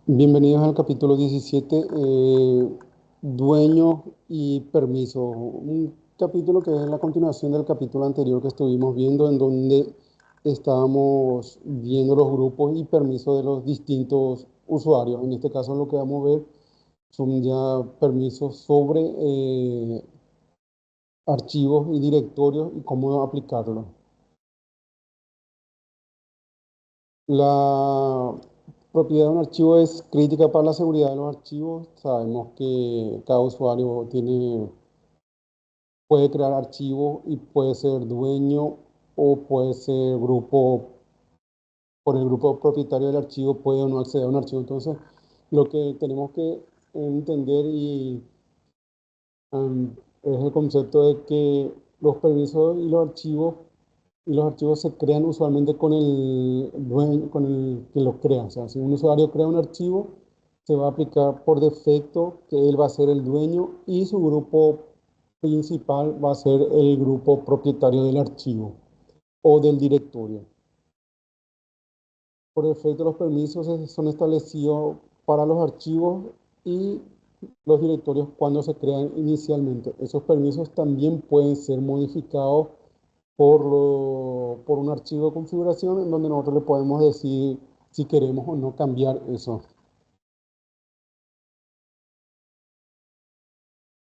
Bienvenidos al capítulo 17, dueño y permiso. Un capítulo que es la continuación del capítulo anterior que estuvimos viendo, en donde estábamos viendo los grupos y permisos de los distintos usuarios. En este caso lo que vamos a ver son ya permisos sobre archivos y directorios y cómo aplicarlos. La propiedad de un archivo es crítica para la seguridad de los archivos. Sabemos que cada usuario puede crear archivos y puede ser dueño o puede ser grupo, por el grupo propietario del archivo puede o no acceder a un archivo. Entonces, lo que tenemos que entender es el concepto de que los permisos y los archivos se crean usualmente con el dueño, con el que los crea. O sea, si un usuario crea un archivo, se va a aplicar por defecto que él va a ser el dueño y su grupo principal va a ser el grupo propietario del archivo o del directorio. Por defecto, los permisos son establecidos para los archivos y los directorios cuando se crean inicialmente. Esos permisos también pueden ser modificados por un archivo de configuración en donde nosotros le podemos decir si queremos o no cambiar eso.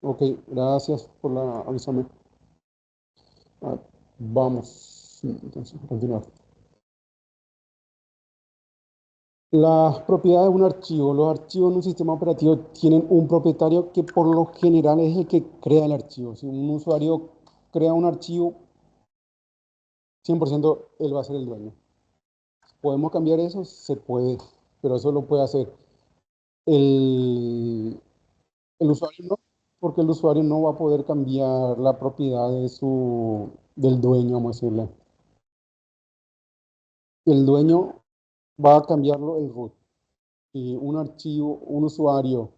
Ok, gracias por la avísame. Ah, vamos, entonces, a continuar. Las propiedades de un archivo. Los archivos en un sistema operativo tienen un propietario que por lo general es el que crea el archivo. Si un usuario crea un archivo, 100% él va a ser el dueño. ¿Podemos cambiar eso? Se puede, pero eso lo puede hacer el, el usuario no, porque el usuario no va a poder cambiar la propiedad del dueño, vamos a decirle. El dueño va a cambiarlo el root. Si un archivo, un usuario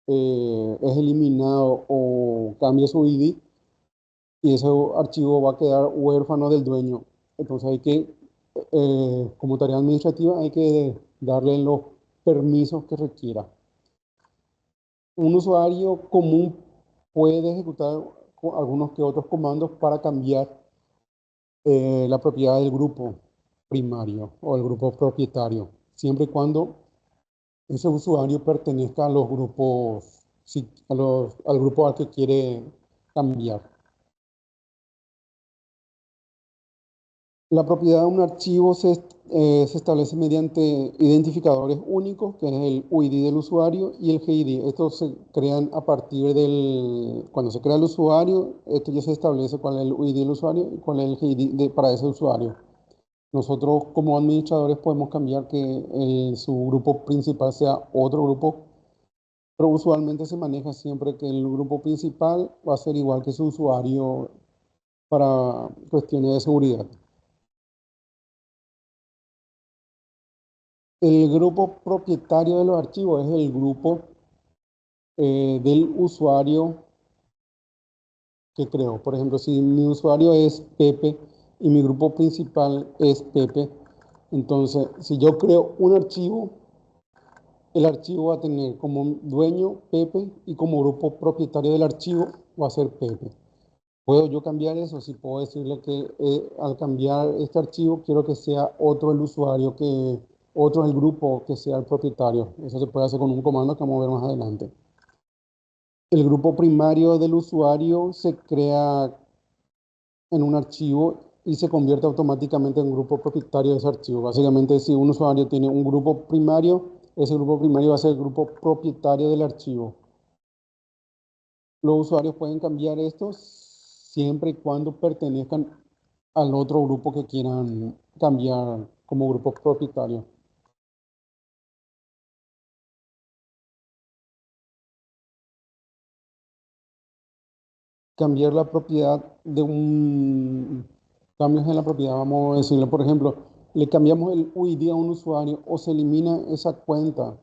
es eliminado o cambia su ID, y ese archivo va a quedar huérfano del dueño. Entonces hay que, como tarea administrativa, hay que darle los permisos que requiera. Un usuario común puede ejecutar algunos que otros comandos para cambiar la propiedad del grupo primario o el grupo propietario, siempre y cuando ese usuario pertenezca a los grupos, sí, al grupo al que quiere cambiar. La propiedad de un archivo se establece mediante identificadores únicos, que es el UID del usuario y el GID. Estos se crean a partir cuando se crea el usuario, esto ya se establece cuál es el UID del usuario y cuál es el GID para ese usuario. Nosotros como administradores podemos cambiar que su grupo principal sea otro grupo, pero usualmente se maneja siempre que el grupo principal va a ser igual que su usuario para cuestiones de seguridad. El grupo propietario de los archivos es el grupo del usuario que creó. Por ejemplo, si mi usuario es Pepe y mi grupo principal es Pepe, entonces si yo creo un archivo, el archivo va a tener como dueño Pepe y como grupo propietario del archivo va a ser Pepe. ¿Puedo yo cambiar eso? Si puedo decirle que al cambiar este archivo quiero que sea otro el usuario, que otro el grupo que sea el propietario. Eso se puede hacer con un comando que vamos a ver más adelante. El grupo primario del usuario se crea en un archivo y se convierte automáticamente en grupo propietario de ese archivo. Básicamente, si un usuario tiene un grupo primario, ese grupo primario va a ser el grupo propietario del archivo. Los usuarios pueden cambiar esto siempre y cuando pertenezcan al otro grupo que quieran cambiar como grupo propietario. Cambiar la propiedad cambios en la propiedad, vamos a decirle, por ejemplo, le cambiamos el UID a un usuario o se elimina esa cuenta,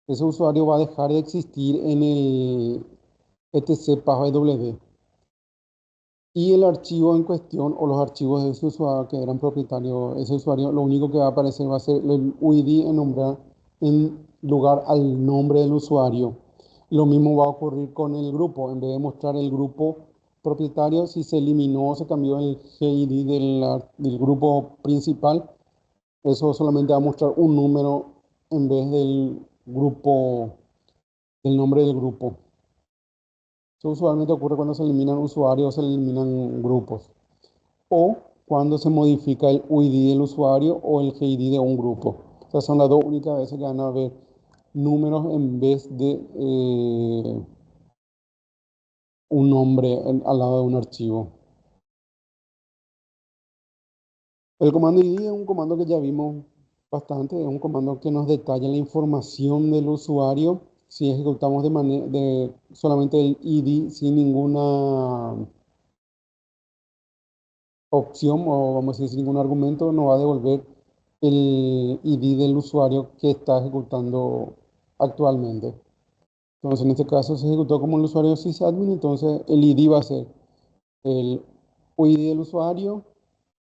ese usuario va a dejar de existir en el etc-PASWD. Y el archivo en cuestión o los archivos de ese usuario que eran propietarios, ese usuario, lo único que va a aparecer va a ser el UID en nombre en lugar al nombre del usuario. Lo mismo va a ocurrir con el grupo. En vez de mostrar el grupo propietario, si se eliminó o se cambió el GID del grupo principal, eso solamente va a mostrar un número en vez del grupo, del nombre del grupo. Eso usualmente ocurre cuando se eliminan usuarios o se eliminan grupos. O cuando se modifica el UID del usuario o el GID de un grupo. Esas son las dos únicas veces que van a haber números en vez de un nombre al lado de un archivo. El comando ID es un comando que ya vimos bastante, es un comando que nos detalla la información del usuario si ejecutamos solamente el ID sin ninguna opción o vamos a decir sin ningún argumento, nos va a devolver el ID del usuario que está ejecutando actualmente. Entonces en este caso se ejecutó como el usuario sysadmin, entonces el ID va a ser el UID del usuario,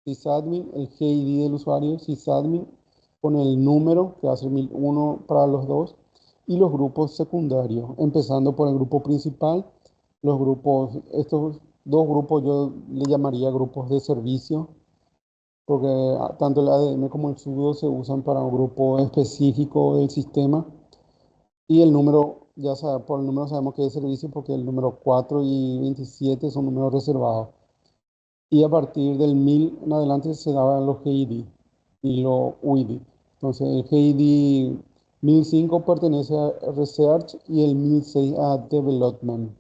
sysadmin, el GID del usuario, sysadmin, con el número, que va a ser 1001 para los dos, y los grupos secundarios, empezando por el grupo principal, los grupos, estos dos grupos yo le llamaría grupos de servicio, porque tanto el ADM como el sudo se usan para un grupo específico del sistema, y el número, ya sabe, por el número sabemos que es servicio porque el número 4 y 27 son números reservados. Y a partir del 1000 en adelante se daban los GID y los UID. Entonces el GID 1005 pertenece a Research y el 1006 a Development.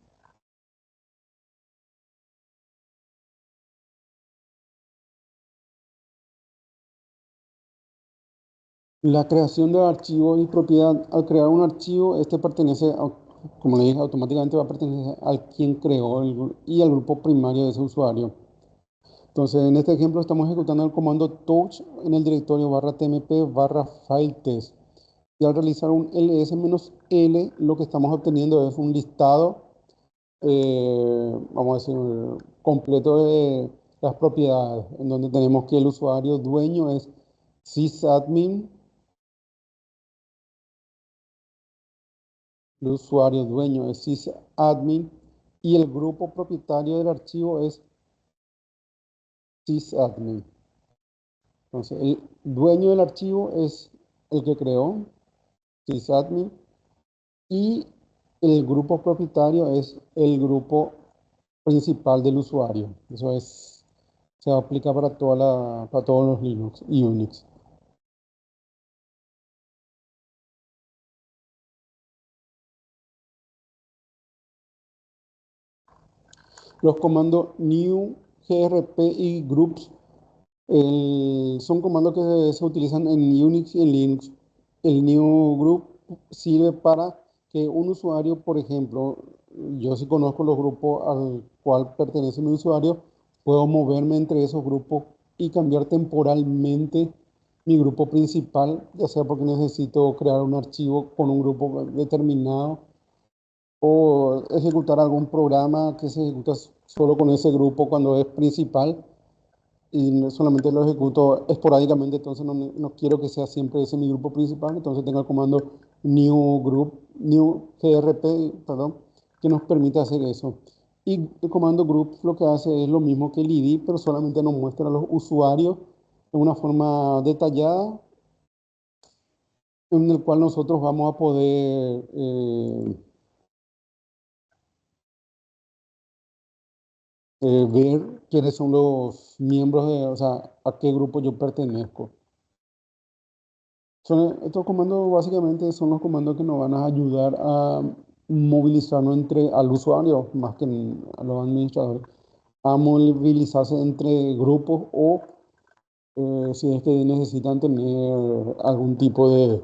La creación de archivos y propiedad. Al crear un archivo, este pertenece, como le dije, automáticamente va a pertenecer al quien creó y al grupo primario de ese usuario. Entonces, en este ejemplo estamos ejecutando el comando touch en el directorio /tmp /filetest. Y al realizar un ls-l, lo que estamos obteniendo es un listado, vamos a decir, completo de las propiedades, en donde tenemos que el usuario dueño es sysadmin, el usuario dueño es sysadmin y el grupo propietario del archivo es sysadmin. Entonces, el dueño del archivo es el que creó, sysadmin, y el grupo propietario es el grupo principal del usuario. Eso es, se aplica para para todos los Linux y Unix. Los comandos new, grp y groups son comandos que se utilizan en Unix y en Linux. El new group sirve para que un usuario, por ejemplo, yo si conozco los grupos al cual pertenece mi usuario, puedo moverme entre esos grupos y cambiar temporalmente mi grupo principal, ya sea porque necesito crear un archivo con un grupo determinado o ejecutar algún programa que se ejecuta solo con ese grupo cuando es principal y solamente lo ejecuto esporádicamente, entonces no quiero que sea siempre ese mi grupo principal, entonces tengo el comando new group, new grp, perdón, que nos permite hacer eso. Y el comando group lo que hace es lo mismo que el id, pero solamente nos muestra a los usuarios de una forma detallada, en el cual nosotros vamos a poder ver quiénes son los miembros o sea, a qué grupo yo pertenezco. Estos comandos básicamente son los comandos que nos van a ayudar a movilizarnos al usuario, más que a los administradores, a movilizarse entre grupos o si es que necesitan tener algún tipo de,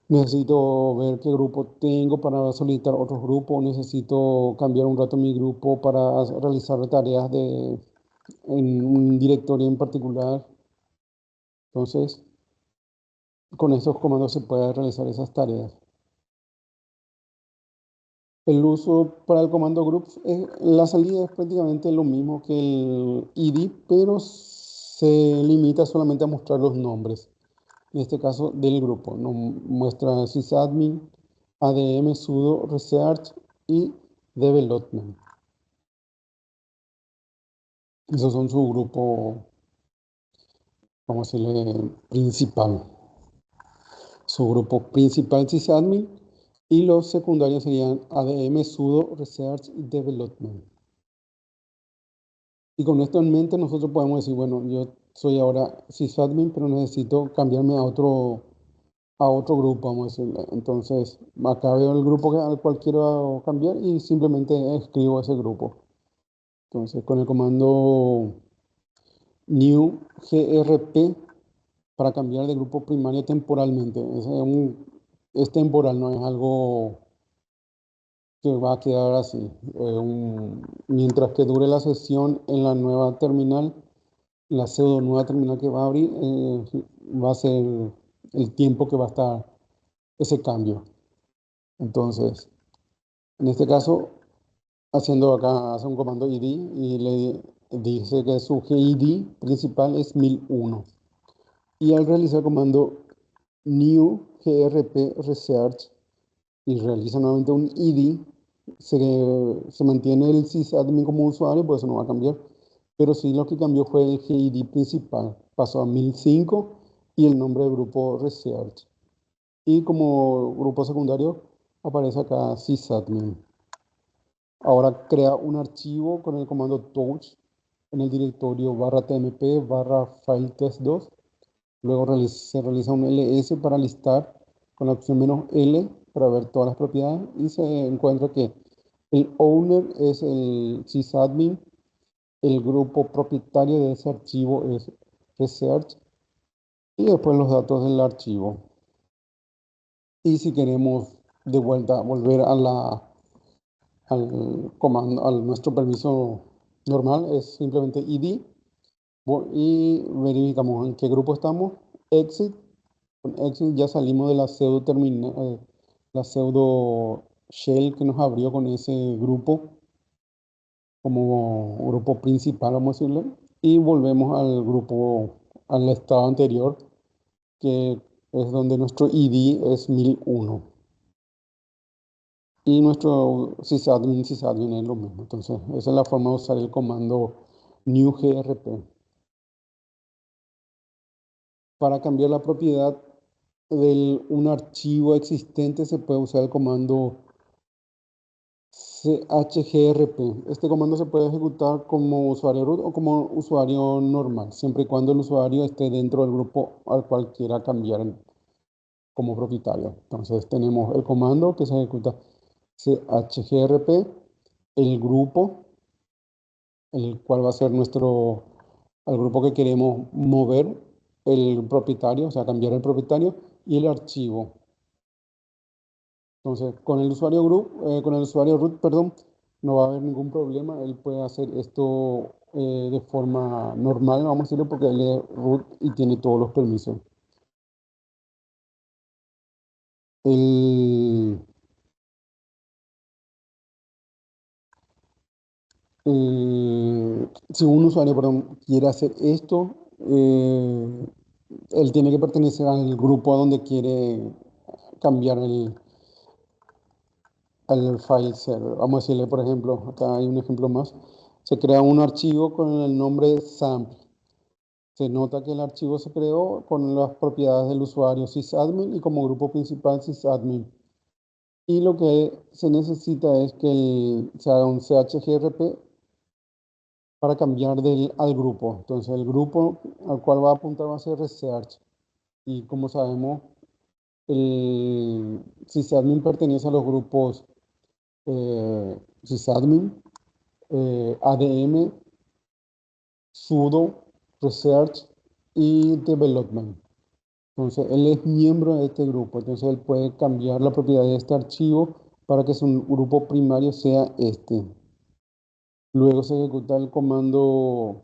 necesito ver qué grupo tengo para solicitar otros grupos, necesito cambiar un rato mi grupo para realizar tareas en un directorio en particular. Entonces, con estos comandos se puede realizar esas tareas. El uso para el comando groups, la salida es prácticamente lo mismo que el id, pero se limita solamente a mostrar los nombres. en este caso del grupo. Nos muestra sysadmin, ADM, sudo, research y development. Esos son su grupo, vamos a decirle, principal. Su grupo principal sysadmin y los secundarios serían ADM, sudo, research y development. Y con esto en mente nosotros podemos decir, bueno, yo soy ahora sysadmin, pero necesito cambiarme a otro grupo, vamos a decirle. Entonces, acá veo el grupo al cual quiero cambiar y simplemente escribo ese grupo. Entonces, con el comando new grp para cambiar de grupo primario temporalmente. Es temporal, no es algo que va a quedar así. Mientras que dure la sesión en la nueva terminal, la pseudo nueva terminal que va a abrir, va a ser el tiempo que va a estar ese cambio. Entonces, en este caso, haciendo acá, hace un comando id y le dice que su GID principal es 1001. Y al realizar el comando new grp research y realiza nuevamente un id, se mantiene el sysadmin como usuario, por eso no va a cambiar. Pero sí lo que cambió fue el GID principal, pasó a 1005 y el nombre del grupo research. Y como grupo secundario aparece acá sysadmin. Ahora crea un archivo con el comando touch en el directorio /tmp /filetest2. Luego se realiza un ls para listar con la opción "-l" para ver todas las propiedades y se encuentra que el owner es el sysadmin, el grupo propietario de ese archivo es research y después los datos del archivo. Y si queremos de vuelta volver al comando, a nuestro permiso normal, es simplemente id y verificamos en qué grupo estamos, exit. Con exit ya salimos de la pseudo terminal, la pseudo shell que nos abrió con ese grupo como grupo principal, vamos a decirle, y volvemos al grupo, al estado anterior, que es donde nuestro id es 1001. Y nuestro sysadmin es lo mismo. Entonces, esa es la forma de usar el comando new grp. Para cambiar la propiedad de un archivo existente se puede usar el comando chgrp. Este comando se puede ejecutar como usuario root o como usuario normal, siempre y cuando el usuario esté dentro del grupo al cual quiera cambiar como propietario. Entonces tenemos el comando que se ejecuta chgrp, el grupo, el cual va a ser al grupo que queremos mover el propietario, o sea, cambiar el propietario, y el archivo. Entonces, con el usuario root, perdón, no va a haber ningún problema. Él puede hacer esto de forma normal, vamos a decirlo, porque él es root y tiene todos los permisos. El, si un usuario, perdón, quiere hacer esto, él tiene que pertenecer al grupo a donde quiere cambiar el file server. Vamos a decirle, por ejemplo, acá hay un ejemplo más. Se crea un archivo con el nombre sample. Se nota que el archivo se creó con las propiedades del usuario sysadmin y como grupo principal sysadmin. Y lo que se necesita es que se haga un chgrp para cambiar al grupo. Entonces el grupo al cual va a apuntar va a ser research. Y como sabemos, el sysadmin pertenece a los grupos sysadmin, ADM, sudo, research y development. Entonces, él es miembro de este grupo, entonces él puede cambiar la propiedad de este archivo para que su grupo primario sea este. Luego se ejecuta el comando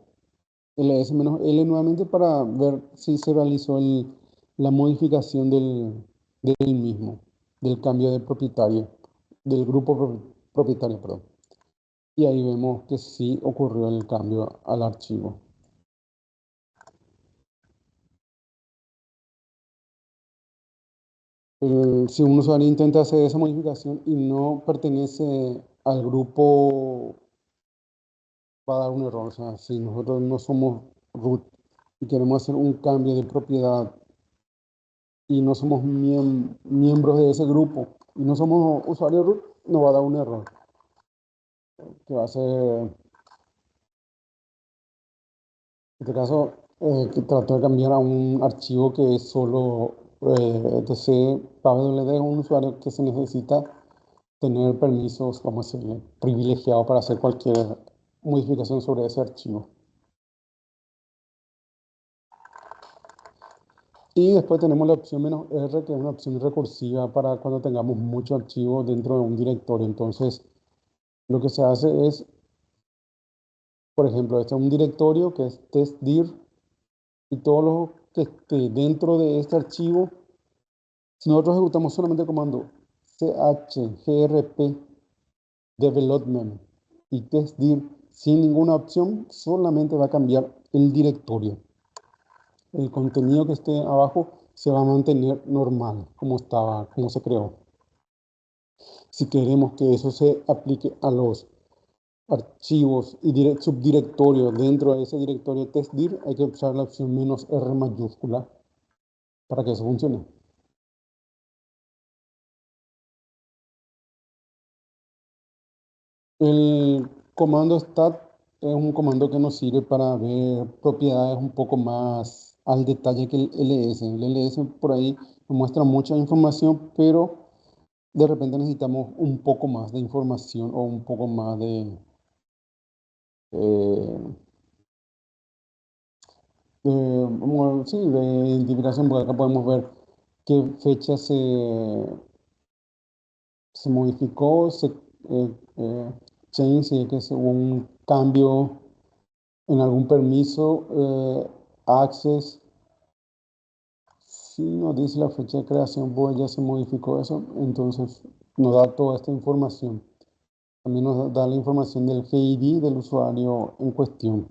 ls-l nuevamente para ver si se realizó la modificación del mismo, del cambio de propietario, del grupo propietario, perdón. Y ahí vemos que sí ocurrió el cambio al archivo. Si un usuario intenta hacer esa modificación y no pertenece al grupo, va a dar un error. O sea, si nosotros no somos root y queremos hacer un cambio de propiedad y no somos miembros de ese grupo y no somos usuarios root, nos va a dar un error que va a ser, en este caso, que trató de cambiar a un archivo que es solo etc. PWD es un usuario que se necesita tener permisos, vamos a decirle, privilegiados para hacer cualquier modificación sobre ese archivo. Y después tenemos la opción "-r", que es una opción recursiva para cuando tengamos muchos archivos dentro de un directorio. Entonces, lo que se hace es, por ejemplo, este es un directorio que es testdir y todo lo que esté dentro de este archivo, si nosotros ejecutamos solamente el comando chgrp development y testdir sin ninguna opción, solamente va a cambiar el directorio. El contenido que esté abajo se va a mantener normal, como estaba, como se creó. Si queremos que eso se aplique a los archivos y subdirectorios dentro de ese directorio testdir, hay que usar la opción "-r" mayúscula para que eso funcione. El comando stat es un comando que nos sirve para ver propiedades un poco más al detalle que el ls. El ls por ahí nos muestra mucha información, pero de repente necesitamos un poco más de información o un poco más eh, sí, de identificación, porque acá podemos ver qué fecha se modificó, change, si es que hubo un cambio en algún permiso, access. Si nos dice la fecha de creación, pues ya se modificó eso, entonces nos da toda esta información. También nos da la información del GID del usuario en cuestión.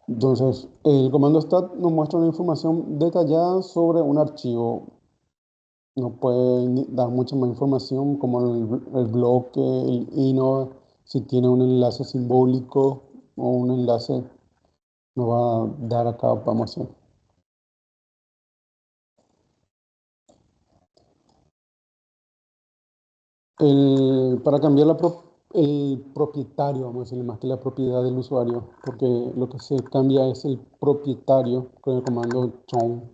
Entonces, el comando stat nos muestra una información detallada sobre un archivo. Nos puede dar mucha más información, como el bloque, el inode, si tiene un enlace simbólico o un enlace, nos va a dar acá, vamos a hacer. Para cambiar el propietario, vamos a decirle más que la propiedad del usuario, porque lo que se cambia es el propietario con el comando chown.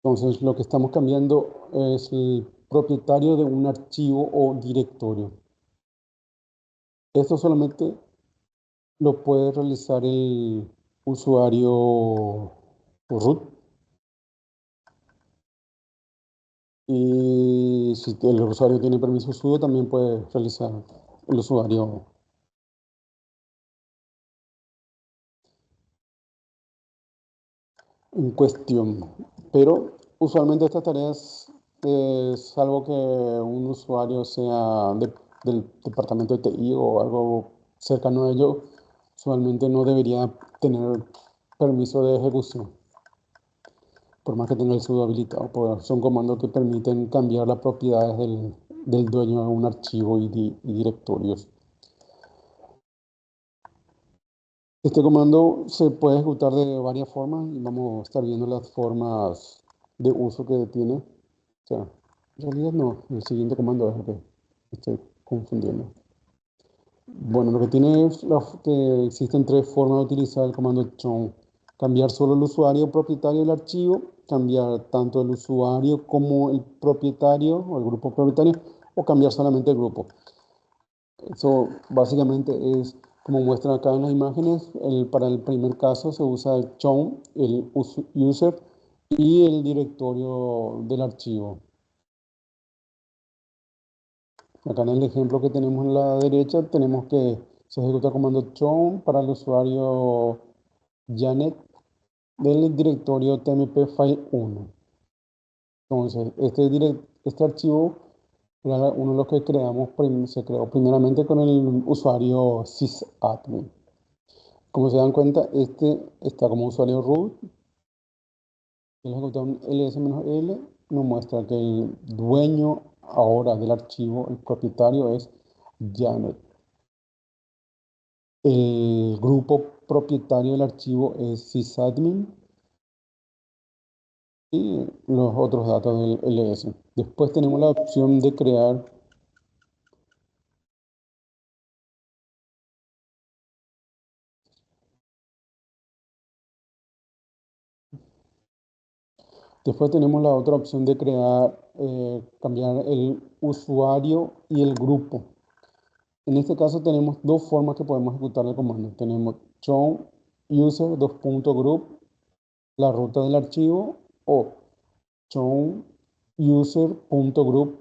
Entonces, lo que estamos cambiando es el propietario de un archivo o directorio. Esto solamente lo puede realizar el usuario root. Y si el usuario tiene permiso sudo, también puede realizar el usuario en cuestión. Pero usualmente estas tareas es algo que un usuario sea del departamento de TI o algo cercano a ello, usualmente no debería tener permiso de ejecución, por más que tenga el sudo habilitado. Pues son comandos que permiten cambiar las propiedades del dueño de un archivo y directorios. Este comando se puede ejecutar de varias formas y vamos a estar viendo las formas de uso que tiene. O sea, en realidad no, el siguiente comando es el que estoy confundiendo. Bueno, lo que tiene es que existen tres formas de utilizar el comando chown. Cambiar solo el usuario propietario del archivo, cambiar tanto el usuario como el propietario o el grupo propietario, o cambiar solamente el grupo. Eso básicamente es como muestran acá en las imágenes. Para el primer caso se usa el chown, el user y el directorio del archivo. Acá en el ejemplo que tenemos en la derecha tenemos que se ejecuta el comando chown para el usuario Janet del directorio tmp file 1. Entonces, este archivo era uno de los que creamos, se creó primeramente con el usuario sysadmin. Como se dan cuenta, este está como usuario root. El ejecutable ls-l nos muestra que el dueño ahora del archivo, el propietario, es Janet. El grupo propietario del archivo es sysadmin y los otros datos del ls. Después tenemos la opción de crear Después tenemos la otra opción de crear, cambiar el usuario y el grupo. En este caso tenemos dos formas que podemos ejecutar el comando. Tenemos chown user group, la ruta del archivo, o chown user.group,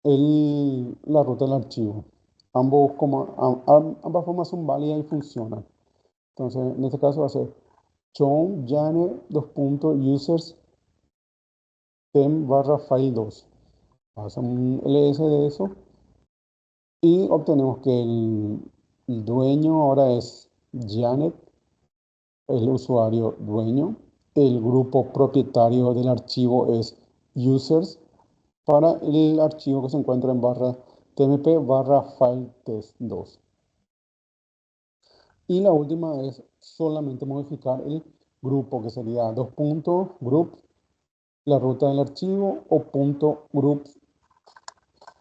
la ruta del archivo. Ambas formas son válidas y funcionan. Entonces, en este caso va a ser chown users tem/file2. Pasa un ls de eso y obtenemos que el dueño ahora es Janet, el usuario dueño. El grupo propietario del archivo es users para el archivo que se encuentra en /tmp/filetest2. Y la última es solamente modificar el grupo, que sería group, la ruta del archivo, o .group,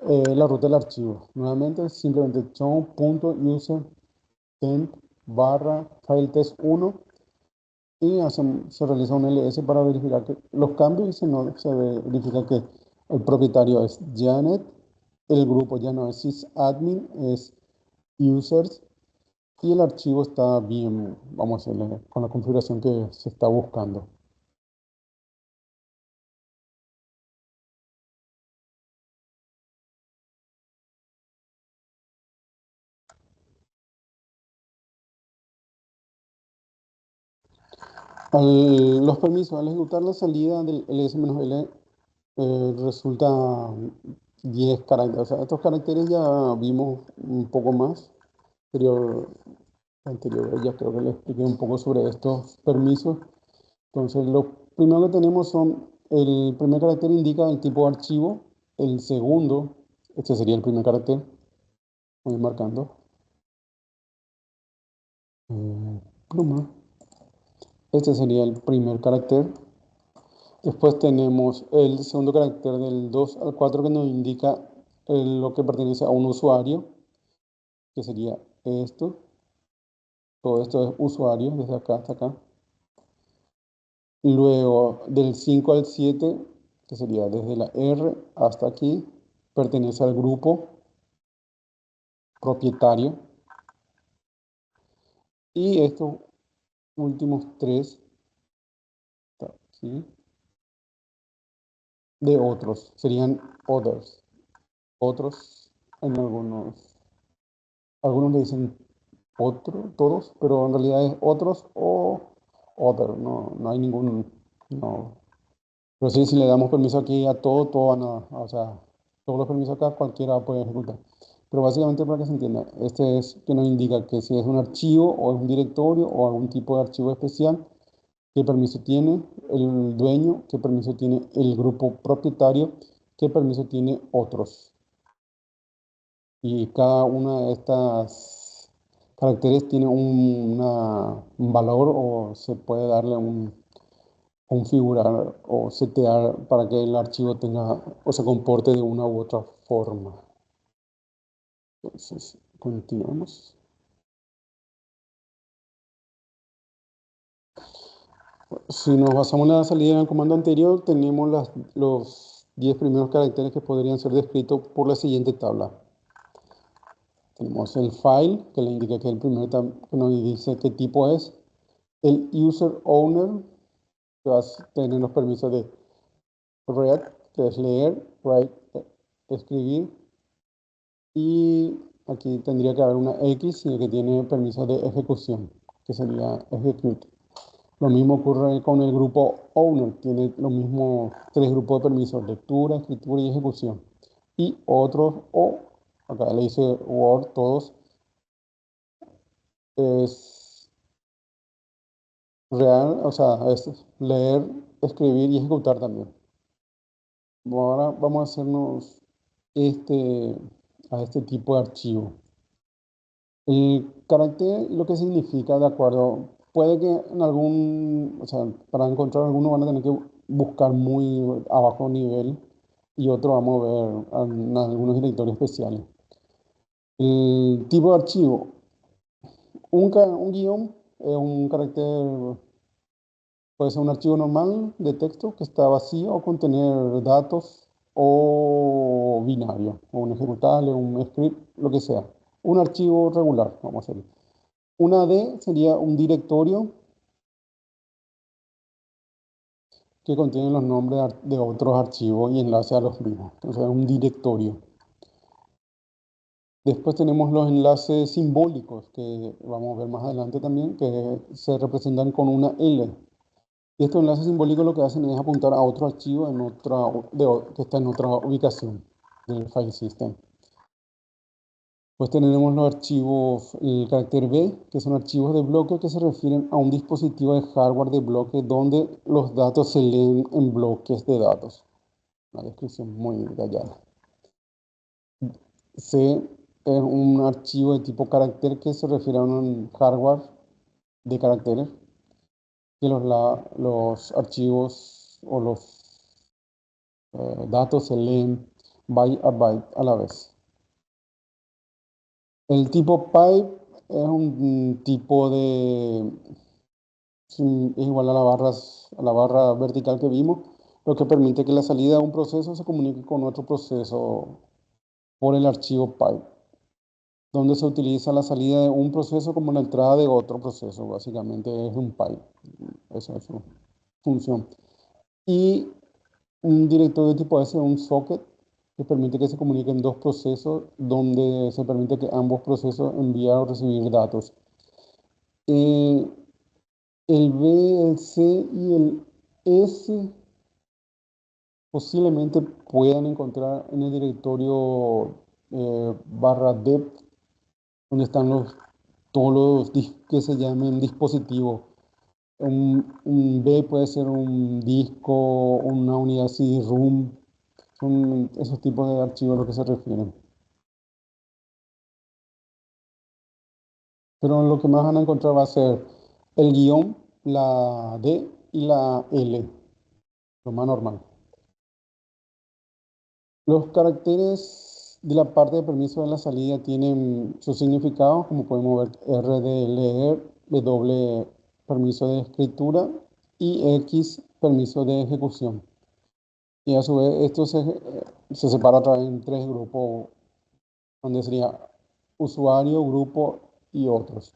la ruta del archivo. Nuevamente, simplemente chown.user temp/filetest1 y se realiza un ls para verificar que los cambios, y si no, se verifica que el propietario es Janet, el grupo ya no es sysadmin, es users, y el archivo está bien, vamos a hacerle con la configuración que se está buscando. Los permisos, al ejecutar la salida del ls-l, resulta 10 caracteres. O sea, estos caracteres ya vimos un poco más. Anterior ya creo que le expliqué un poco sobre estos permisos. Entonces, lo primero que tenemos son, el primer carácter indica el tipo de archivo. El segundo, este sería el primer carácter. Voy marcando. Pluma. Este sería el primer carácter. Después tenemos el segundo carácter del 2 al 4 que nos indica lo que pertenece a un usuario, que sería esto. Todo esto es usuario, desde acá hasta acá. Luego, del 5 al 7, que sería desde la R hasta aquí, pertenece al grupo propietario. Y estos últimos tres, aquí, de otros, serían others. Otros, en algunos le dicen todos, pero en realidad es otros o other, no hay ningún, no. Pero sí, si le damos permiso aquí a todo van a, o sea, todos los permisos acá, cualquiera puede ejecutar. Pero básicamente, para que se entienda, este es que nos indica que si es un archivo o es un directorio o algún tipo de archivo especial, qué permiso tiene el dueño, qué permiso tiene el grupo propietario, qué permiso tiene otros. Y cada una de estas caracteres tiene un valor, o se puede darle un configurar o setear para que el archivo tenga o se comporte de una u otra forma. Entonces, continuamos. Si nos basamos en la salida del comando anterior, tenemos los 10 primeros caracteres que podrían ser descritos por la siguiente tabla. Tenemos el file, que le indica que es el primer que nos dice qué tipo es. El user owner, que va a tener los permisos de read, que es leer, write, escribir. Y aquí tendría que haber una X, y el que tiene permiso de ejecución, que sería execute. Lo mismo ocurre con el grupo owner, tiene los mismos tres grupos de permisos: lectura, escritura y ejecución. Y otros, o acá le dice Word, todos, es real, o sea, es leer, escribir y ejecutar también. Ahora vamos a hacernos este, a este tipo de archivo. El carácter, lo que significa, de acuerdo, puede que en algún, o sea, para encontrar alguno van a tener que buscar muy a bajo nivel y otro vamos a ver en algunos directorios especiales. El tipo de archivo, un guión es un carácter, puede ser un archivo normal de texto que está vacío o contener datos o binario, o un ejecutable, un script, lo que sea. Un archivo regular, vamos a hacer. Una D sería un directorio que contiene los nombres de otros archivos y enlaces a los mismos, o sea, un directorio. Después tenemos los enlaces simbólicos, que vamos a ver más adelante también, que se representan con una L. Y estos enlaces simbólicos lo que hacen es apuntar a otro archivo en que está en otra ubicación del file system. Pues tenemos los archivos, el carácter B, que son archivos de bloque que se refieren a un dispositivo de hardware de bloque donde los datos se leen en bloques de datos. Una descripción muy detallada. C es un archivo de tipo carácter que se refiere a un hardware de caracteres, que los archivos o los datos se leen byte a byte a la vez. El tipo pipe es un tipo de, es igual a la barra vertical que vimos, lo que permite que la salida de un proceso se comunique con otro proceso por el archivo pipe, donde se utiliza la salida de un proceso como la entrada de otro proceso. Básicamente es un pipe, esa es su función. Y un directorio de tipo S, un socket, que permite que se comuniquen dos procesos, donde se permite que ambos procesos enviar o recibir datos. Eh, el B, el C y el S posiblemente puedan encontrar en el directorio barra dep, donde están todos los que se llamen dispositivos. Un B puede ser un disco, una unidad CD-ROM, son esos tipos de archivos a los que se refieren. Pero lo que más van a encontrar va a ser el guión, la D y la L, lo más normal. Los caracteres de la parte de permiso de la salida tienen su significado, como podemos ver: R de leer, W permiso de escritura y X permiso de ejecución. Y a su vez esto se separa otra vez en tres grupos, donde sería usuario, grupo y otros.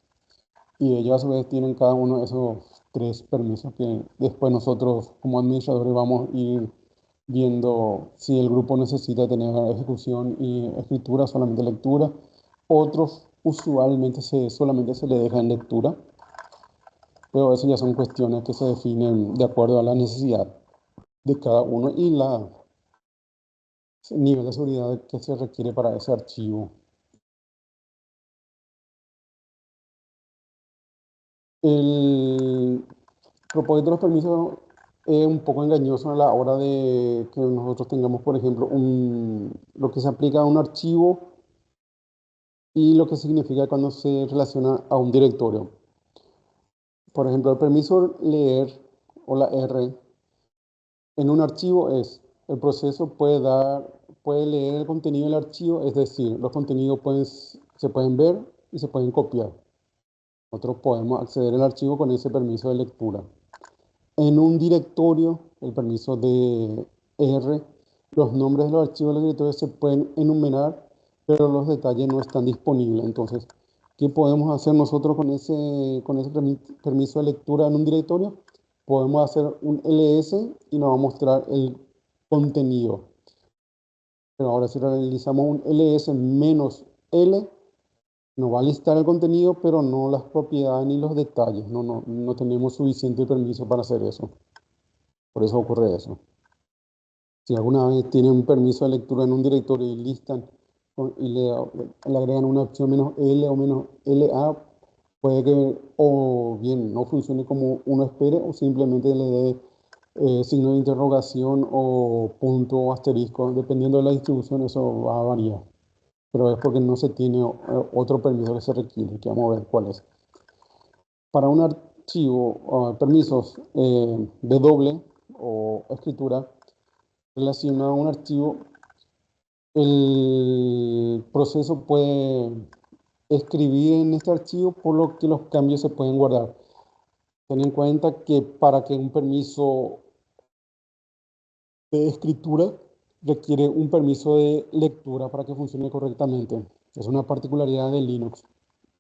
Y ellos a su vez tienen cada uno de esos tres permisos que después nosotros como administradores vamos a ir viendo si el grupo necesita tener ejecución y escritura, solamente lectura. Otros usualmente solamente se le deja en lectura, pero eso ya son cuestiones que se definen de acuerdo a la necesidad de cada uno y el nivel de seguridad que se requiere para ese archivo. El propósito de los permisos es un poco engañoso a la hora de que nosotros tengamos, por ejemplo, lo que se aplica a un archivo y lo que significa cuando se relaciona a un directorio. Por ejemplo, el permiso leer o la R en un archivo es: el proceso puede leer el contenido del archivo, es decir, los contenidos se pueden ver y se pueden copiar. Nosotros podemos acceder al archivo con ese permiso de lectura. En un directorio, el permiso de R, los nombres de los archivos del directorio se pueden enumerar, pero los detalles no están disponibles. Entonces, ¿qué podemos hacer nosotros con ese permiso de lectura en un directorio? Podemos hacer un ls y nos va a mostrar el contenido. Pero ahora si realizamos un ls -l, nos va a listar el contenido, pero no las propiedades ni los detalles. No tenemos suficiente permiso para hacer eso. Por eso ocurre eso. Si alguna vez tienen un permiso de lectura en un directorio y listan y le agregan una opción menos L o menos LA, puede que o bien no funcione como uno espere o simplemente le dé signo de interrogación o punto o asterisco. Dependiendo de la distribución, eso va a variar. Pero es porque no se tiene otro permiso que se requiere, que vamos a ver cuál es. Para un archivo, permisos W o escritura relacionado a un archivo, el proceso puede escribir en este archivo, por lo que los cambios se pueden guardar. Ten en cuenta que para que un permiso de escritura requiere un permiso de lectura para que funcione correctamente. Es una particularidad de Linux.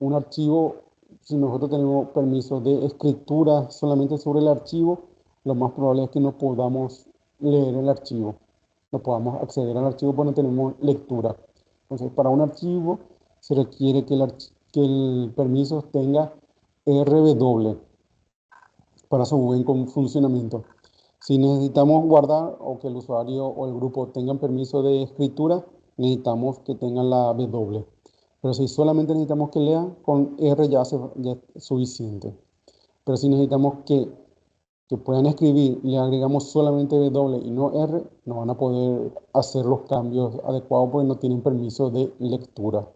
Un archivo, si nosotros tenemos permiso de escritura solamente sobre el archivo, lo más probable es que no podamos leer el archivo, no podamos acceder al archivo porque no tenemos lectura. Entonces, para un archivo se requiere que el permiso tenga RW para su buen funcionamiento. Si necesitamos guardar o que el usuario o el grupo tengan permiso de escritura, necesitamos que tengan la W. Pero si solamente necesitamos que lean, con R ya es suficiente. Pero si necesitamos que puedan escribir y le agregamos solamente W y no R, no van a poder hacer los cambios adecuados porque no tienen permiso de lectura.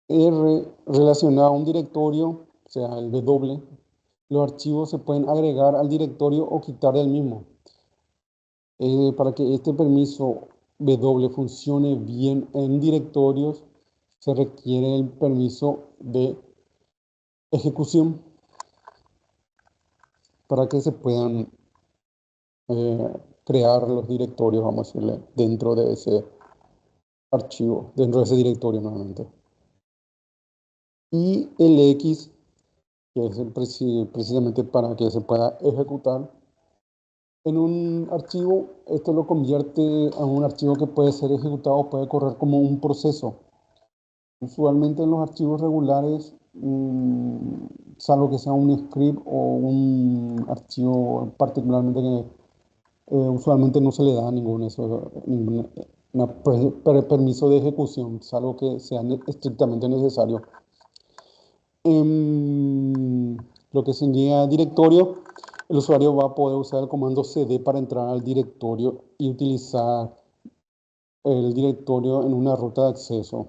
R relacionado a un directorio, o sea, el W, los archivos se pueden agregar al directorio o quitar del mismo. Para que este permiso W funcione bien en directorios, se requiere el permiso de ejecución para que se puedan crear los directorios, vamos a decirle, dentro de ese archivo, dentro de ese directorio nuevamente. Y el X, que es precisamente para que se pueda ejecutar en un archivo. Esto lo convierte a un archivo que puede ser ejecutado, puede correr como un proceso. Usualmente en los archivos regulares, salvo que sea un script o un archivo particularmente que usualmente no se le da ningún permiso de ejecución, salvo que sea estrictamente necesario. En lo que sería directorio, el usuario va a poder usar el comando cd para entrar al directorio y utilizar el directorio en una ruta de acceso.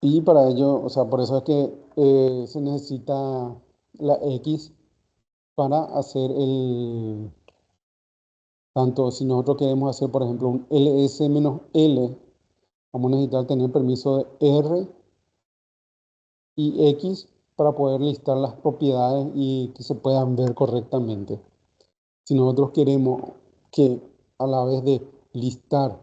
Y para ello, o sea, por eso es que se necesita la X para hacer tanto si nosotros queremos hacer, por ejemplo, un ls-l, vamos a necesitar tener permiso de R y X para poder listar las propiedades y que se puedan ver correctamente. Si nosotros queremos que a la vez de listar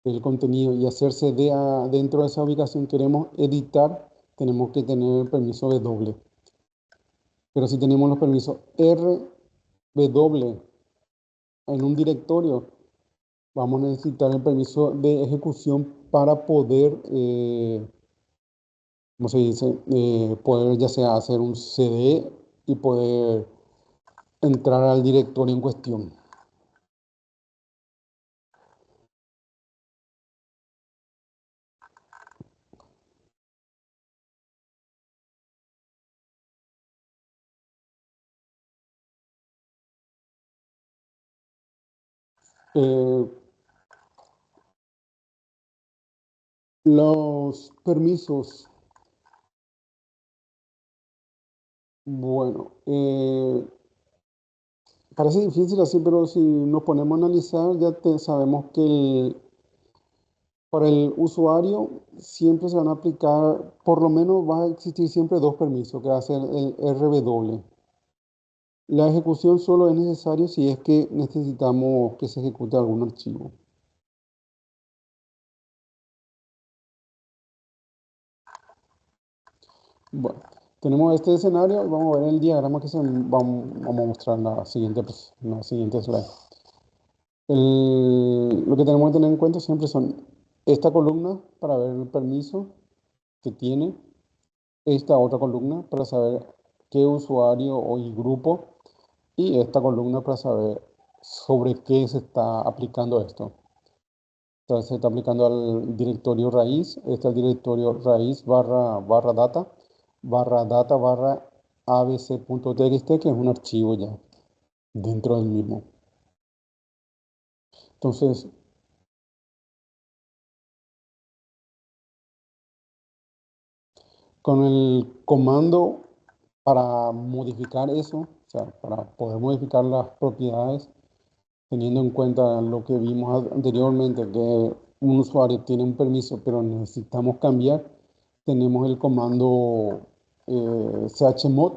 el contenido y hacerse dentro de esa ubicación queremos editar, tenemos que tener el permiso W. Pero si tenemos los permisos RW en un directorio, vamos a necesitar el permiso de ejecución para poder, ¿cómo se dice? Poder ya sea hacer un CD y poder entrar al directorio en cuestión. Eh, los permisos, bueno, parece difícil así, pero si nos ponemos a analizar, ya sabemos que para el usuario siempre se van a aplicar, por lo menos va a existir siempre dos permisos, que va a ser el RW. La ejecución solo es necesario si es que necesitamos que se ejecute algún archivo. Bueno, tenemos este escenario y vamos a ver el diagrama que vamos a mostrar en la siguiente slide. Lo que tenemos que tener en cuenta siempre son esta columna para ver el permiso que tiene, esta otra columna para saber qué usuario o y grupo, y esta columna para saber sobre qué se está aplicando esto. Entonces se está aplicando al directorio raíz. Este es el directorio raíz barra data barra abc.txt, que es un archivo ya dentro del mismo. Entonces, con el comando para modificar eso, o sea, para poder modificar las propiedades, teniendo en cuenta lo que vimos anteriormente, que un usuario tiene un permiso, pero necesitamos cambiar, tenemos el comando chmod,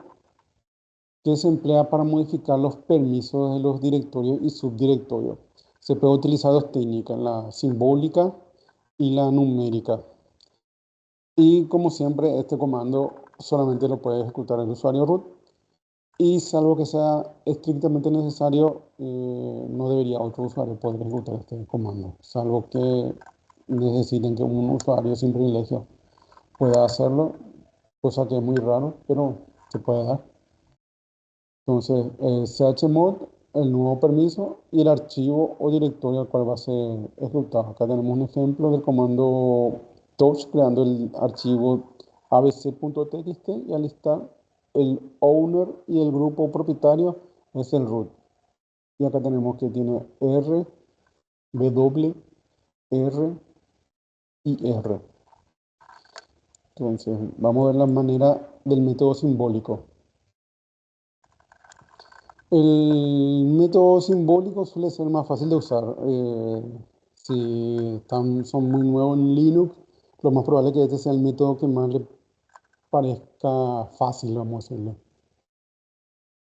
que se emplea para modificar los permisos de los directorios y subdirectorios. Se puede utilizar dos técnicas, la simbólica y la numérica. Y como siempre, este comando solamente lo puede ejecutar el usuario root, y salvo que sea estrictamente necesario, no debería otro usuario poder ejecutar este comando, salvo que necesiten que un usuario sin privilegio pueda hacerlo, cosa que es muy raro, pero se puede dar. Entonces, chmod, el nuevo permiso y el archivo o directorio al cual va a ser ejecutado. Acá tenemos un ejemplo del comando touch creando el archivo abc.txt, y al estar el owner y el grupo propietario es el root. Y acá tenemos que tiene R, W, R y R. Entonces, vamos a ver la manera del método simbólico. El método simbólico suele ser más fácil de usar. Si son muy nuevos en Linux, lo más probable es que este sea el método que más le parezca fácil, vamos a decirlo.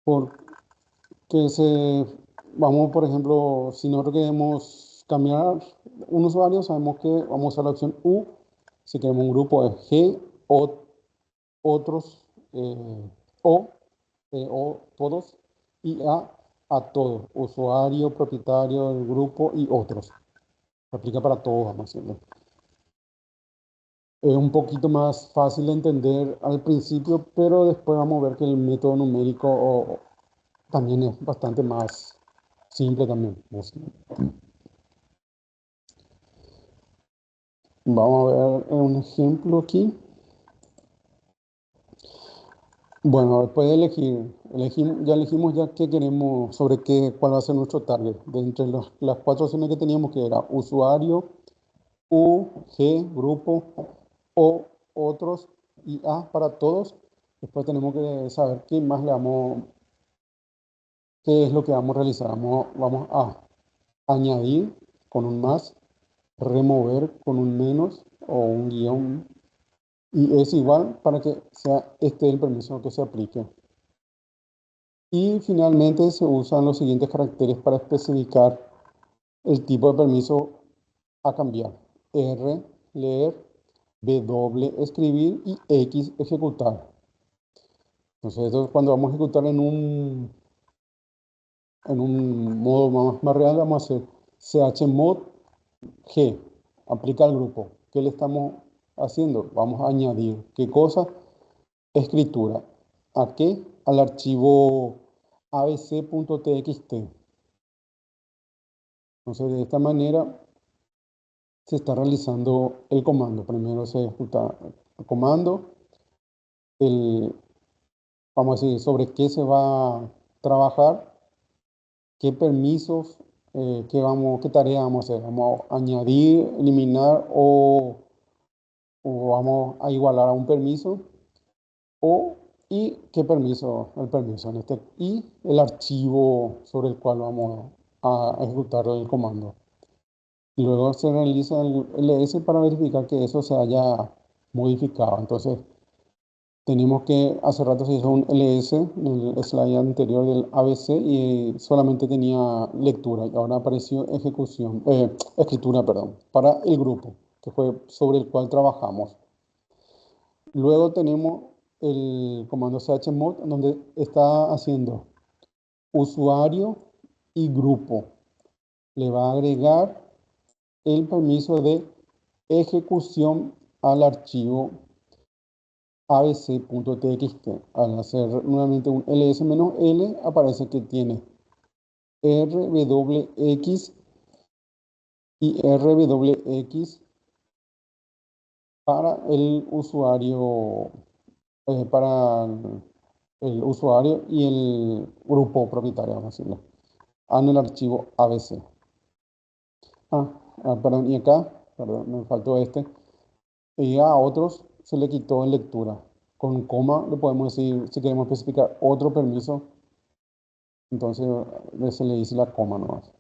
Porque vamos, por ejemplo, si nosotros queremos cambiar un usuario, sabemos que vamos a usar la opción U. Si queremos un grupo es G, O, otros, O, o todos, y a todos, usuario, propietario del grupo y otros. Se aplica para todos, vamos a decirlo. Es un poquito más fácil de entender al principio, pero después vamos a ver que el método numérico también es bastante más simple también. Vamos a ver un ejemplo aquí. Bueno, después de ya elegimos ya qué queremos, cuál va a ser nuestro target. De entre las cuatro opciones que teníamos, que era usuario, U, G, grupo, O, otros, y A para todos. Después tenemos que saber qué es lo que vamos a realizar. Vamos a añadir con un más, remover con un menos o un guión, y es igual para que sea este el permiso que se aplique. Y finalmente se usan los siguientes caracteres para especificar el tipo de permiso a cambiar: R, leer; W, escribir; y X, ejecutar. Entonces, esto cuando vamos a ejecutar en un modo más real, vamos a hacer chmod G, aplica al grupo. ¿Qué le estamos haciendo? Vamos a añadir, ¿qué cosa? Escritura. ¿A qué? Al archivo abc.txt. Entonces, de esta manera se está realizando el comando. Primero se ejecuta el comando, vamos a decir sobre qué se va a trabajar, qué permisos, qué tarea vamos a hacer. Vamos a añadir, eliminar o vamos a igualar a un permiso, y qué permiso, el permiso y el archivo sobre el cual vamos a ejecutar el comando. Luego se realiza el ls para verificar que eso se haya modificado. Entonces, tenemos que, hace rato se hizo un ls en el slide anterior del ABC, y solamente tenía lectura, y ahora apareció escritura, perdón, para el grupo, que fue sobre el cual trabajamos. Luego tenemos el comando chmod, donde está haciendo usuario y grupo. le va a agregar el permiso de ejecución al archivo abc.txt. Al hacer nuevamente un ls-l, aparece que tiene rwx y rwx para el usuario, el usuario y el grupo propietario, vamos a decirlo, en el archivo ABC. Perdón, y acá, perdón, me faltó este. Y a otros se le quitó en lectura. Con coma le podemos decir, si queremos especificar otro permiso, entonces se le dice la coma nomás.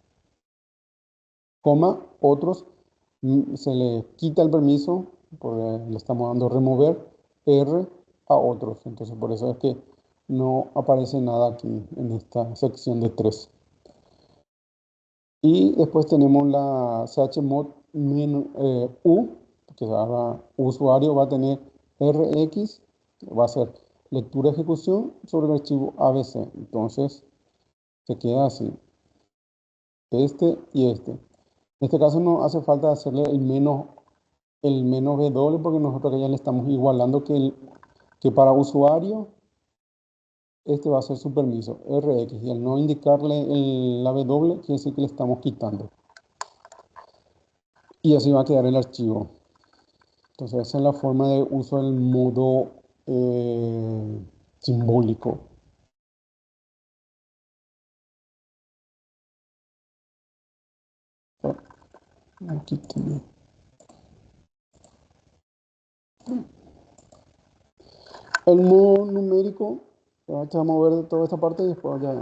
Coma, otros, se le quita el permiso, porque le estamos dando remover, R a otros. Entonces por eso es que no aparece nada aquí en esta sección de 3. Y después tenemos la chmod U, que ahora usuario va a tener RX, va a ser lectura ejecución sobre el archivo ABC. Entonces se queda así, este y este. En este caso no hace falta hacerle el menos W, porque nosotros ya le estamos igualando que para usuario este va a ser su permiso RX, y al no indicarle la W quiere decir que le estamos quitando. Y así va a quedar el archivo. Entonces esa es la forma de uso del modo simbólico. Aquí tiene. El modo numérico, vamos a mover toda esta parte y después ya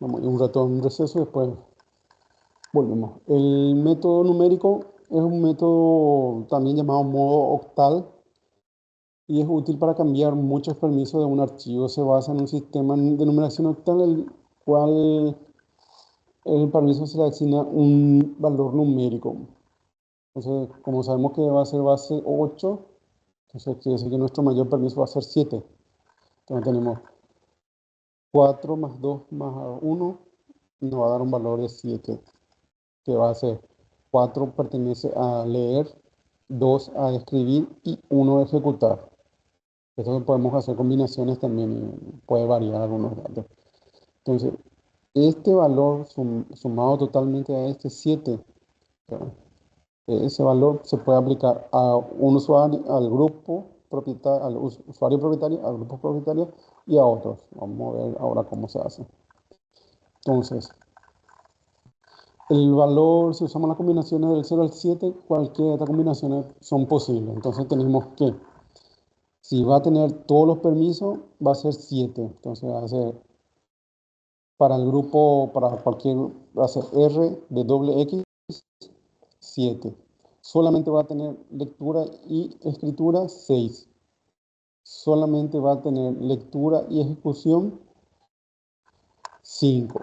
vamos a ir un rato en un receso y después volvemos. El método numérico es un método también llamado modo octal y es útil para cambiar muchos permisos de un archivo. Se basa en un sistema de numeración octal, el cual el permiso se le asigna un valor numérico. Entonces, como sabemos que va a ser base 8, entonces quiere decir que nuestro mayor permiso va a ser 7. Entonces tenemos 4 más 2 más 1, nos va a dar un valor de 7, que va a ser 4 pertenece a leer, 2 a escribir y 1 a ejecutar. Entonces podemos hacer combinaciones también y puede variar algunos datos. Entonces, este valor sumado totalmente a este 7, ese valor se puede aplicar a un usuario, al grupo propietario, al usuario propietario, al grupo propietario y a otros. Vamos a ver ahora cómo se hace. Entonces, el valor, si usamos las combinaciones del 0 al 7, cualquiera de estas combinaciones son posibles. Entonces tenemos que, si va a tener todos los permisos, va a ser 7. Entonces va a ser para el grupo, para cualquier, va a ser R de doble X, 7. Solamente va a tener lectura y escritura 6. Solamente va a tener lectura y ejecución 5.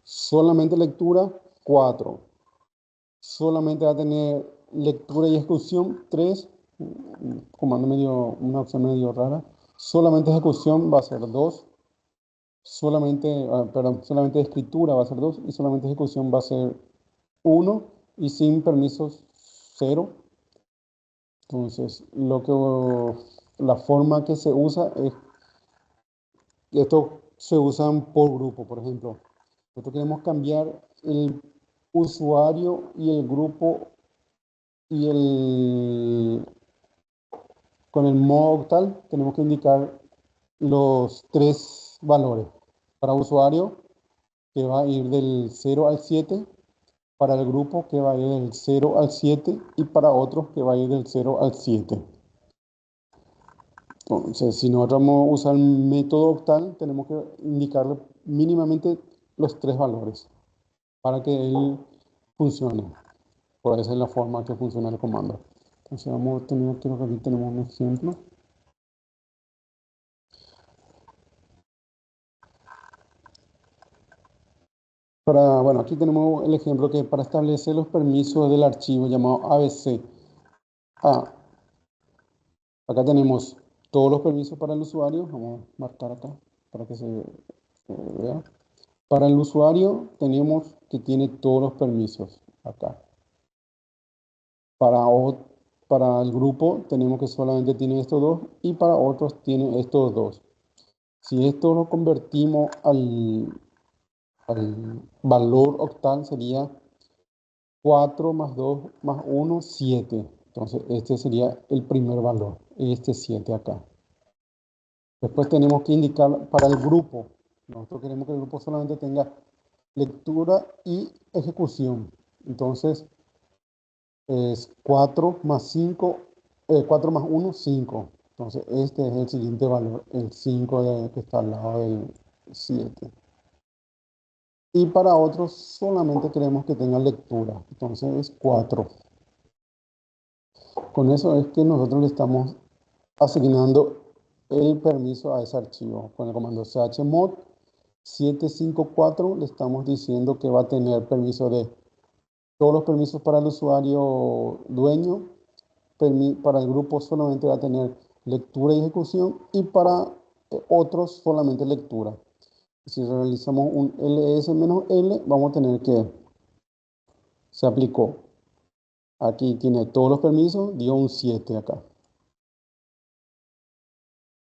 Solamente lectura 4. Solamente va a tener lectura y ejecución 3. Comando medio, una opción medio rara. Solamente ejecución va a ser 2. Solamente escritura va a ser 2 y solamente ejecución va a ser 1 y sin permisos 0. Entonces, la forma que se usa es, esto se usan por grupo, por ejemplo. Nosotros queremos cambiar el usuario y el grupo y con el modo octal tenemos que indicar los 3 valores. Para usuario, que va a ir del 0 al 7, para el grupo, que va a ir del 0 al 7, y para otros, que va a ir del 0 al 7. Entonces, si nosotros vamos a usar el método octal, tenemos que indicarle mínimamente los 3 valores para que él funcione. Pues esa es la forma que funciona el comando. Entonces vamos a tener, creo que aquí tenemos un ejemplo. Bueno, aquí tenemos el ejemplo que para establecer los permisos del archivo llamado ABC. Acá tenemos todos los permisos para el usuario. Vamos a marcar acá para que se vea. Para el usuario tenemos que tiene todos los permisos acá. Para el grupo tenemos que solamente tiene estos dos y para otros tiene estos dos. Si esto lo convertimos al valor octal sería 4 más 2 más 1, 7. Entonces este sería el primer valor, este 7 acá. Después tenemos que indicar para el grupo. Nosotros queremos que el grupo solamente tenga lectura y ejecución. Entonces es 4 más 5, 4 más 1, 5. Entonces este es el siguiente valor, el 5 que está al lado del 7. Y para otros solamente queremos que tenga lectura. Entonces es 4. Con eso es que nosotros le estamos asignando el permiso a ese archivo. Con el comando chmod 754 le estamos diciendo que va a tener permiso de todos los permisos para el usuario dueño. Para el grupo solamente va a tener lectura y ejecución y para otros solamente lectura. Si realizamos un ls-l, vamos a tener que se aplicó. Aquí tiene todos los permisos, dio un 7 acá.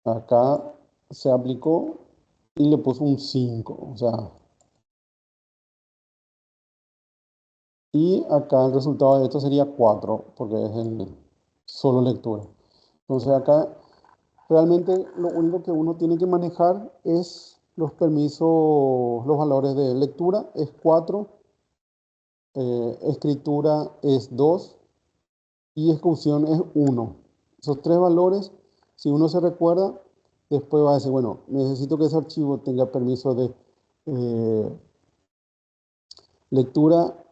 Acá se aplicó y le puso un 5, o sea. Y acá el resultado de esto sería 4, porque es el solo lectura. Entonces acá realmente lo único que uno tiene que manejar es los permisos, los valores de lectura es 4, escritura es 2 y ejecución es 1. Esos tres valores, si uno se recuerda, después va a decir, bueno, necesito que ese archivo tenga permiso de lectura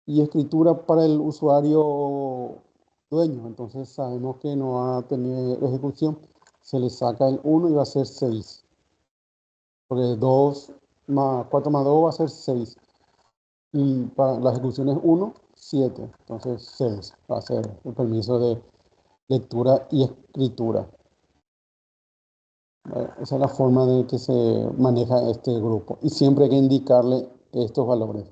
y escritura para el usuario dueño. Entonces sabemos que no va a tener ejecución. Se le saca el 1 y va a ser 6. Porque 4 más 2 va a ser 6. Y para la ejecución es 1, 7. Entonces 6 va a ser el permiso de lectura y escritura. Esa es la forma de que se maneja este grupo. Y siempre hay que indicarle estos valores.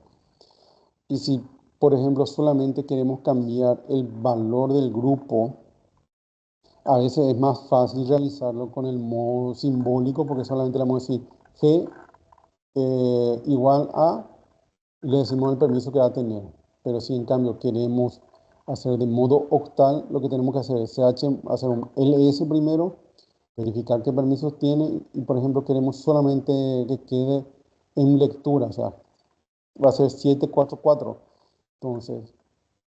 Y si, por ejemplo, solamente queremos cambiar el valor del grupo, a veces es más fácil realizarlo con el modo simbólico porque solamente le vamos a decir g igual a, y le decimos el permiso que va a tener. Pero si en cambio queremos hacer de modo octal, lo que tenemos que hacer es hacer un ls primero, verificar qué permisos tiene y, por ejemplo, queremos solamente que quede en lectura, o sea, va a ser 744. Entonces,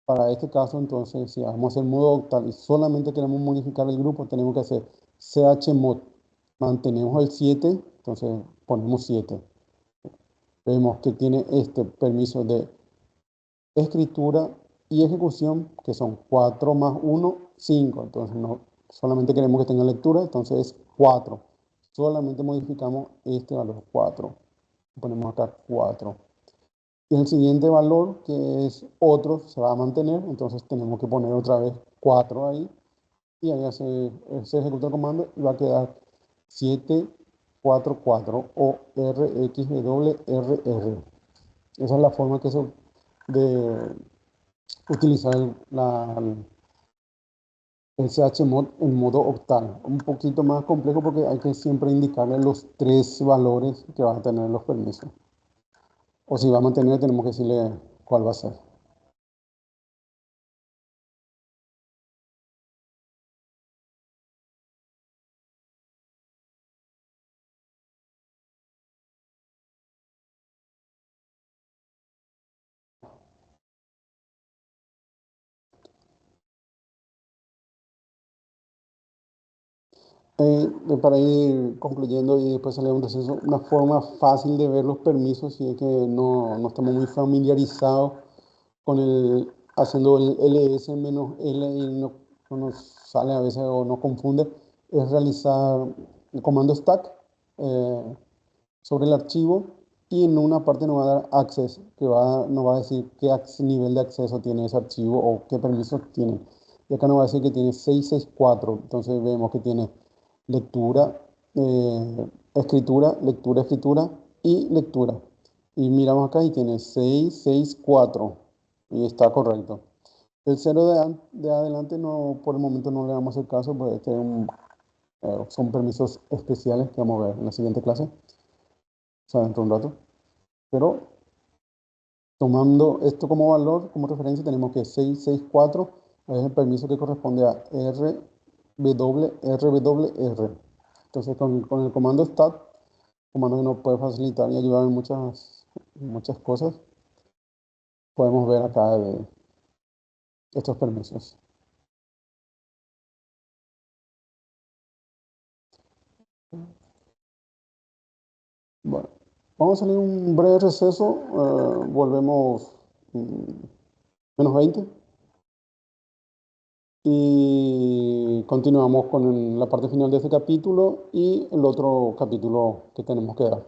para este caso, entonces, si vamos a hacer modo octal y solamente queremos modificar el grupo, tenemos que hacer chmod. Mantenemos el 7, entonces ponemos 7. Vemos que tiene este permiso de escritura y ejecución, que son 4 más 1, 5. Entonces, no, solamente queremos que tenga lectura, entonces es 4. Solamente modificamos este valor, 4. Ponemos acá 4. Y el siguiente valor, que es otro, se va a mantener, entonces tenemos que poner otra vez 4 ahí, y ahí se ejecuta el comando y va a quedar 744 o RXWRR. Esa es la forma de utilizar el chmod en modo octal. Un poquito más complejo porque hay que siempre indicarle los tres valores que van a tener los permisos. O si va a mantener, tenemos que decirle cuál va a ser. Para ir concluyendo y después salir un receso, una forma fácil de ver los permisos si es que no estamos muy familiarizados con haciendo el ls-l y no nos sale a veces o nos confunde, es realizar el comando stack sobre el archivo y en una parte nos va a dar access, que nos va a decir qué nivel de acceso tiene ese archivo o qué permisos tiene. Y acá nos va a decir que tiene 664, entonces vemos que tiene lectura, escritura, lectura, escritura y lectura. Y miramos acá y tiene 6, 6, 4. Y está correcto. El cero de adelante no, por el momento no le vamos a hacer caso, pues son permisos especiales que vamos a ver en la siguiente clase, o sea, dentro de un rato. Pero tomando esto como valor, como referencia, tenemos que 664 es el permiso que corresponde a RWR. Entonces, con el comando stat, comando que nos puede facilitar y ayudar en muchas cosas, podemos ver acá estos permisos. Bueno, vamos a salir un breve receso, volvemos menos 20 y continuamos con la parte final de este capítulo y el otro capítulo que tenemos que dar.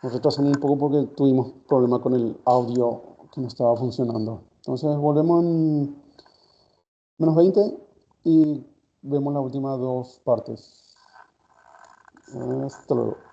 Nos retrasamos un poco porque tuvimos problemas con el audio que no estaba funcionando. Entonces volvemos en menos 20 y vemos las últimas dos partes. Hasta luego.